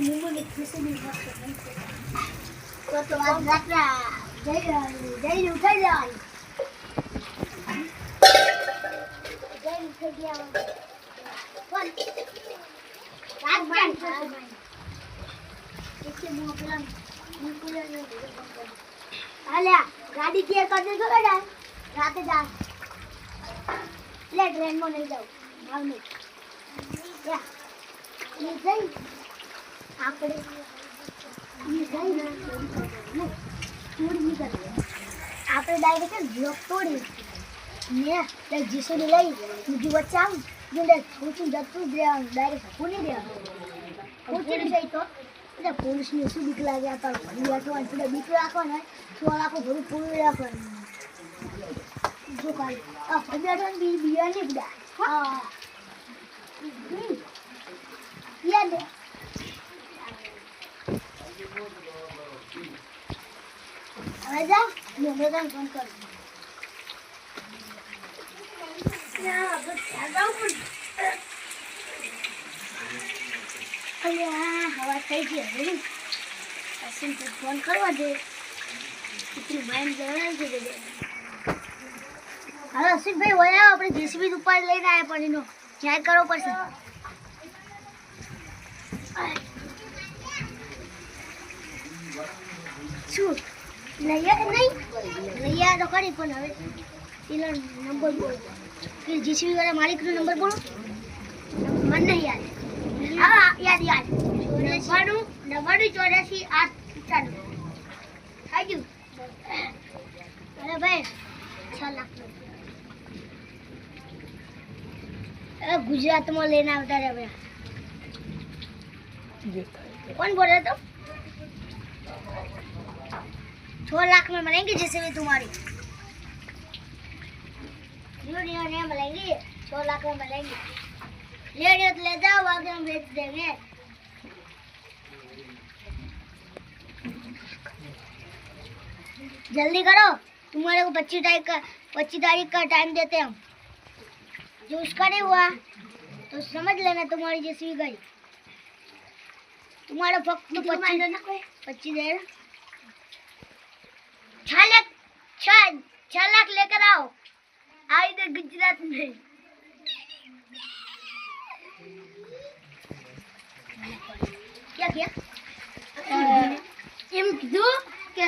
मुंबई में तो आज रात्रा जय उठाई जाए जय उठाई गया कौन रात जान इससे मुंह पेला मुंह ने आल्या गाड़ी क्लियर कर दे तो जा रात जा ले ट्रेन में नहीं जाओ भाव नहीं या ये गई આપણે ये गई ना तोड़ नहीं कर આપણે ડાયરેક્ટ બ્લોક તોડી ને તે જીસીબી લઈ બીજું વચ્ચે આવ જેને થોડું જતું દેવાનું ડાયરેક્ટ પૂરી દેવાનું પૂરી જાય તો એટલે પોલીસને શું બીક લાગે આ તો ભણ્યા તો બીક રાખવાના તો આખો ભરું પૂરી રાખવાનું જો કાઈ આ ફરિયાદ બિયા ને બડા હા યાદ आजा मैं तो फोन कर ना बस आजा अरे हवा થઈ ગઈ હવે અસીમ તો ફોન કરવા દે કેટલી માઇન્ડ જણાવી દે હવે અસીમ ભાઈ ઓયા આપણે જેસીબી ઉપર લઈને આયા પણ એનો ચેક કરવો પડશે શું લૈયા તો કરી પણ હવે પેલો નંબર બોલો કે જીસીબી વાળા માલિકનો નંબર બોલો મને નહીં યાદ હા યાદ 94 84 થઈ ગયું અરે ભાઈ 6 લાખ ગુજરાતમાં લઈને આવતા રે ભાઈ કોણ બોલે તો 6 लाख में मिलेंगे जैसे तुम्हारी नहीं मिलेंगी 6 लाख में मिलेंगे ले तो ले जाओ आगे हम बेच देंगे जल्दी करो तुम्हारे को 25 तारीख का टाइम देते हम जो उसका नहीं हुआ तो समझ लेना तुम्हारी जैसी गई तुम्हारा फक्त 25 देना 6 लाख लेकर आओ इधर गुजरात में क्या किया एम कीधु के